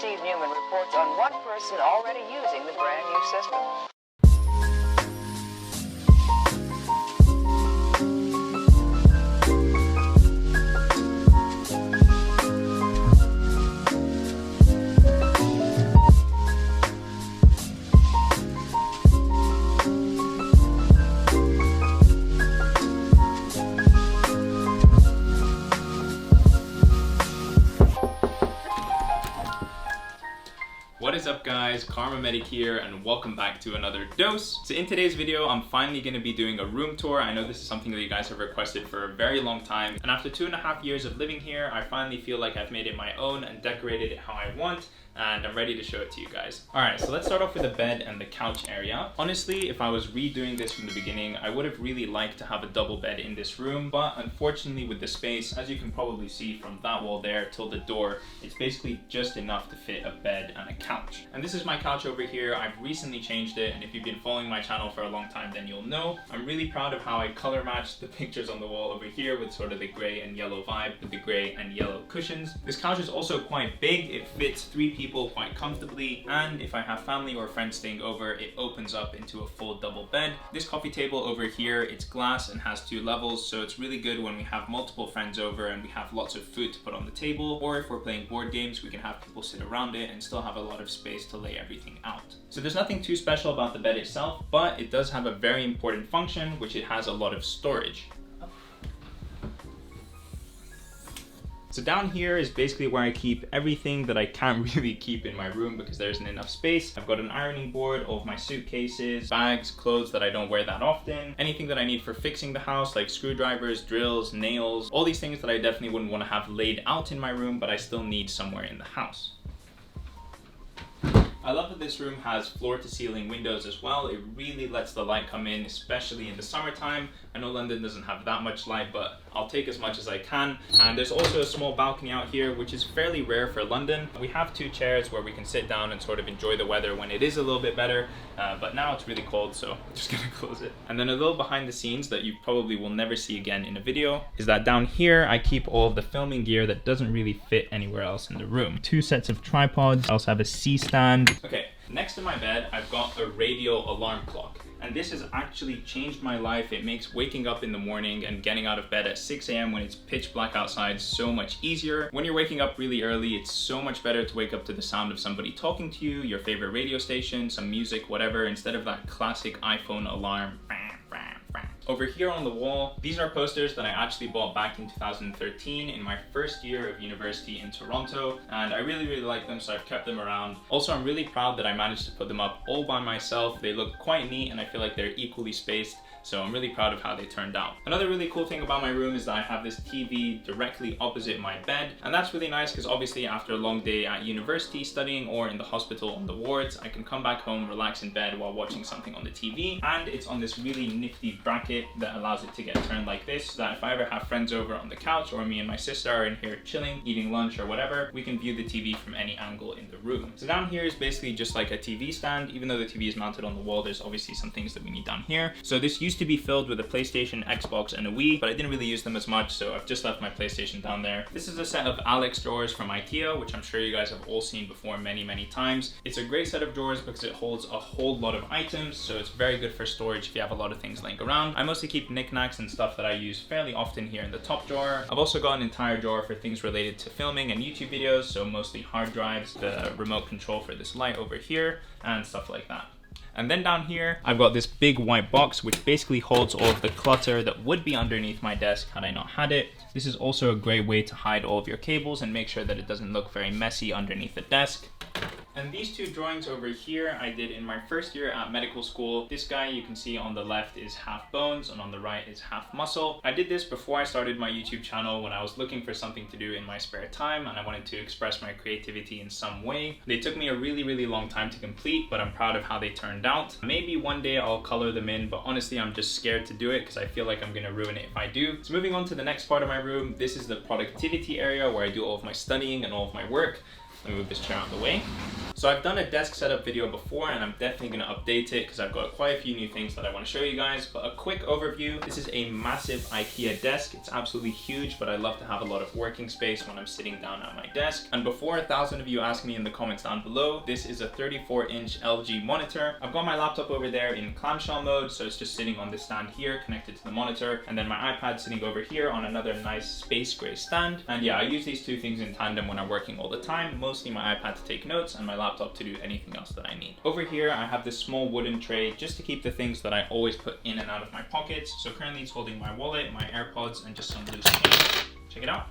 Steve Newman reports on one person already using the brand new system. What is up guys, KharmaMedic here and welcome back to another dose. So in today's video, I'm finally going to be doing a room tour. I know this is something that you guys have requested for a very long time. And after 2.5 years of living here, I finally feel like I've made it my own and decorated it how I want. And I'm ready to show it to you guys. Alright, so let's start off with the bed and the couch area. Honestly, if I was redoing this from the beginning, I would have really liked to have a double bed in this room, but unfortunately with the space, as you can probably see from that wall there till the door, it's basically just enough to fit a bed and a couch. And this is my couch over here. I've recently changed it, and if you've been following my channel for a long time, then you'll know. I'm really proud of how I color matched the pictures on the wall over here with sort of the gray and yellow vibe with the gray and yellow cushions. This couch is also quite big. It fits 3 people quite comfortably, and if I have family or friends staying over, it opens up into a full double bed. This coffee table over here, it's glass and has 2 levels, so it's really good when we have multiple friends over and we have lots of food to put on the table, or if we're playing board games, we can have people sit around it and still have a lot of space to lay everything out. So there's nothing too special about the bed itself, but it does have a very important function, which it has a lot of storage. So down here is basically where I keep everything that I can't really keep in my room because there isn't enough space. I've got an ironing board, all of my suitcases, bags, clothes that I don't wear that often, anything that I need for fixing the house like screwdrivers, drills, nails, all these things that I definitely wouldn't want to have laid out in my room, but I still need somewhere in the house. I love that this room has floor-to-ceiling windows as well. It really lets the light come in, especially in the summertime. I know London doesn't have that much light, but I'll take as much as I can. And there's also a small balcony out here, which is fairly rare for London. We have 2 chairs where we can sit down and sort of enjoy the weather when it is a little bit better, but now it's really cold, so I'm just gonna close it. And then a little behind the scenes that you probably will never see again in a video is that down here, I keep all of the filming gear that doesn't really fit anywhere else in the room. 2 sets of tripods. I also have a C-stand. Okay, next to my bed, I've got a radio alarm clock. And this has actually changed my life. It makes waking up in the morning and getting out of bed at 6 a.m. when it's pitch black outside so much easier. When you're waking up really early, it's so much better to wake up to the sound of somebody talking to you, your favorite radio station, some music, whatever, instead of that classic iPhone alarm. Over here on the wall, these are posters that I actually bought back in 2013 in my first year of university in Toronto, and I really like them, so I've kept them around. Also, I'm really proud that I managed to put them up all by myself. They look quite neat and I feel like they're equally spaced, so I'm really proud of how they turned out. Another really cool thing about my room is that I have this TV directly opposite my bed, and that's really nice because obviously after a long day at university studying or in the hospital on the wards, I can come back home, relax in bed while watching something on the TV, and it's on this really nifty bracket that allows it to get turned like this, so that if I ever have friends over on the couch or me and my sister are in here chilling, eating lunch or whatever, we can view the TV from any angle in the room. So down here is basically just like a TV stand. Even though the TV is mounted on the wall, there's obviously some things that we need down here. So this used to be filled with a PlayStation, Xbox, and a Wii, but I didn't really use them as much, so I've just left my PlayStation down there. This is a set of Alex drawers from IKEA, which I'm sure you guys have all seen before many times. It's a great set of drawers because it holds a whole lot of items, so it's very good for storage if you have a lot of things laying around. I mostly keep knickknacks and stuff that I use fairly often here in the top drawer. I've also got an entire drawer for things related to filming and YouTube videos, so mostly hard drives, the remote control for this light over here, and stuff like that. And then down here, I've got this big white box, which basically holds all of the clutter that would be underneath my desk had I not had it. This is also a great way to hide all of your cables and make sure that it doesn't look very messy underneath the desk. And these 2 drawings over here I did in my first year at medical school. This guy you can see on the left is half bones and on the right is half muscle. I did this before I started my YouTube channel when I was looking for something to do in my spare time and I wanted to express my creativity in some way. They took me a really long time to complete, but I'm proud of how they turned out. Maybe one day I'll color them in, but honestly I'm just scared to do it because I feel like I'm gonna ruin it if I do. So moving on to the next part of my room, this is the productivity area where I do all of my studying and all of my work. Let me move this chair out of the way. So I've done a desk setup video before, and I'm definitely going to update it because I've got quite a few new things that I want to show you guys. But a quick overview, this is a massive IKEA desk. It's absolutely huge, but I love to have a lot of working space when I'm sitting down at my desk. And before 1,000 of you ask me in the comments down below, this is a 34-inch LG monitor. I've got my laptop over there in clamshell mode, so it's just sitting on this stand here connected to the monitor, and then my iPad sitting over here on another nice space gray stand. And yeah, I use these two things in tandem when I'm working all the time, mostly my iPad to take notes and my laptop to do anything else that I need. Over here I have this small wooden tray just to keep the things that I always put in and out of my pockets. So currently it's holding my wallet, my AirPods, and just some loose change. Check it out.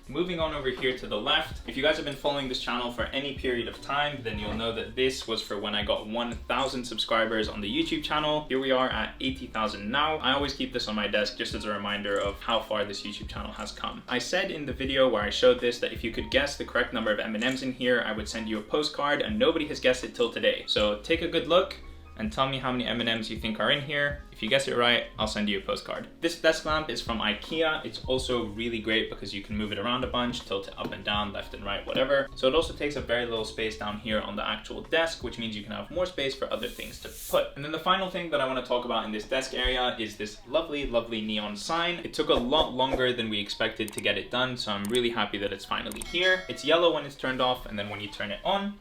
Moving on over here to the left, if you guys have been following this channel for any period of time, then you'll know that this was for when I got 1,000 subscribers on the YouTube channel. Here we are at 80,000 now. I always keep this on my desk just as a reminder of how far this YouTube channel has come. I said in the video where I showed this that if you could guess the correct number of M&Ms in here, I would send you a postcard, and nobody has guessed it till today. So take a good look and tell me how many M&Ms you think are in here. If you guess it right, I'll send you a postcard. This desk lamp is from IKEA. It's also really great because you can move it around a bunch, tilt it up and down, left and right, whatever. So it also takes up very little space down here on the actual desk, which means you can have more space for other things to put. And then the final thing that I want to talk about in this desk area is this lovely, lovely neon sign. It took a lot longer than we expected to get it done, so I'm really happy that it's finally here. It's yellow when it's turned off, and then when you turn it on,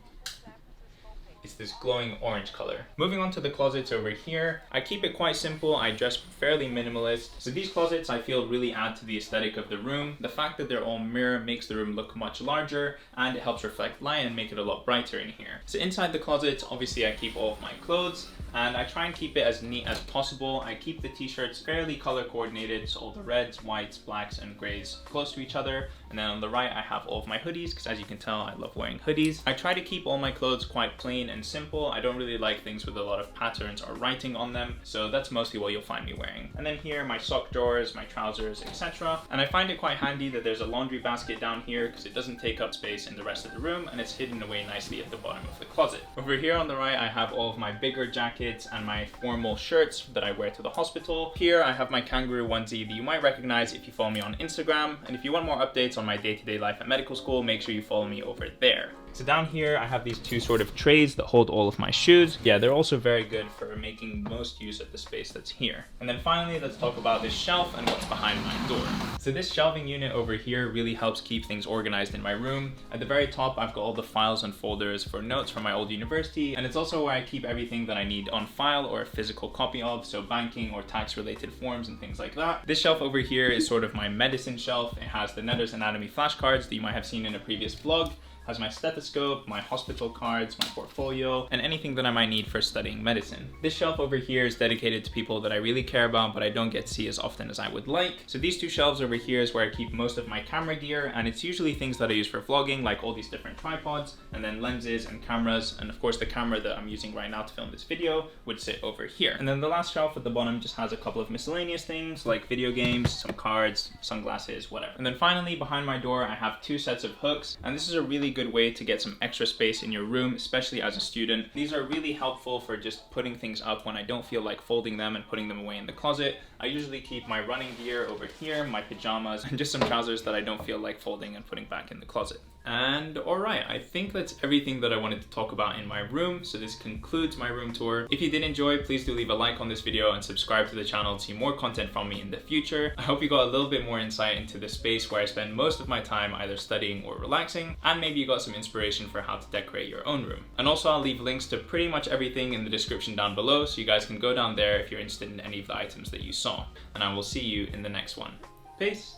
it's this glowing orange color. Moving on to the closets over here, I keep it quite simple. I dress fairly minimalist. So these closets I feel really add to the aesthetic of the room. The fact that they're all mirror makes the room look much larger, and it helps reflect light and make it a lot brighter in here. So inside the closets, obviously I keep all of my clothes, and I try and keep it as neat as possible. I keep the t-shirts fairly color coordinated, so all the reds, whites, blacks, and grays close to each other. And then on the right, I have all of my hoodies, because as you can tell, I love wearing hoodies. I try to keep all my clothes quite plain and simple. I don't really like things with a lot of patterns or writing on them, so that's mostly what you'll find me wearing. And then here, my sock drawers, my trousers, etc. And I find it quite handy that there's a laundry basket down here, because it doesn't take up space in the rest of the room, and it's hidden away nicely at the bottom of the closet. Over here on the right, I have all of my bigger jackets and my formal shirts that I wear to the hospital. Here, I have my kangaroo onesie that you might recognize if you follow me on Instagram. And if you want more updates on my day-to-day life at medical school, make sure you follow me over there. So down here, I have these two sort of trays that hold all of my shoes. Yeah, they're also very good for making most use of the space that's here. And then finally, let's talk about this shelf and what's behind my door. So this shelving unit over here really helps keep things organized in my room. At the very top, I've got all the files and folders for notes from my old university, and it's also where I keep everything that I need on file or a physical copy of, so banking or tax related forms and things like that. This shelf over here is sort of my medicine shelf. It has the Nether's Anatomy flashcards that you might have seen in a previous vlog. Has my stethoscope, my hospital cards, my portfolio, and anything that I might need for studying medicine. This shelf over here is dedicated to people that I really care about, but I don't get to see as often as I would like. So these two shelves over here is where I keep most of my camera gear, and it's usually things that I use for vlogging, like all these different tripods, and then lenses and cameras, and of course the camera that I'm using right now to film this video would sit over here. And then the last shelf at the bottom just has a couple of miscellaneous things, like video games, some cards, sunglasses, whatever. And then finally, behind my door, I have two sets of hooks, and this is a really good way to get some extra space in your room, especially as a student. These are really helpful for just putting things up when I don't feel like folding them and putting them away in the closet. I usually keep my running gear over here, my pajamas, and just some trousers that I don't feel like folding and putting back in the closet. And alright, I think that's everything that I wanted to talk about in my room, so this concludes my room tour. If you did enjoy, please do leave a like on this video and subscribe to the channel to see more content from me in the future. I hope you got a little bit more insight into the space where I spend most of my time either studying or relaxing, and maybe you got some inspiration for how to decorate your own room. And also I'll leave links to pretty much everything in the description down below, so you guys can go down there if you're interested in any of the items that you saw. And I will see you in the next one. Peace!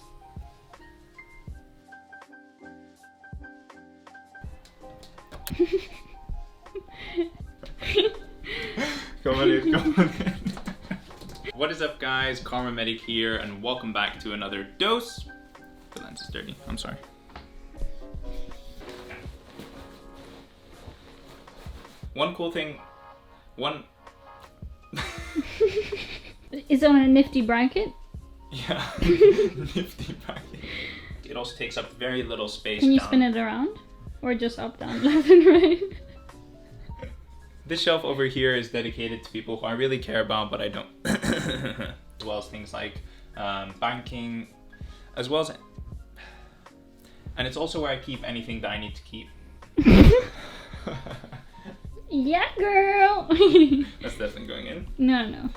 Come on in. What is up guys, KharmaMedic here, and welcome back to another dose. The lens is dirty, I'm sorry. One cool thing, Is it on a nifty bracket? Yeah, nifty bracket. It also takes up very little space. Can you spin it around? Or just up, down, left and right? This shelf over here is dedicated to people who I really care about, but I don't. As well as things like banking, as well as And it's also where I keep anything that I need to keep. Yeah, girl. That's definitely going in. No.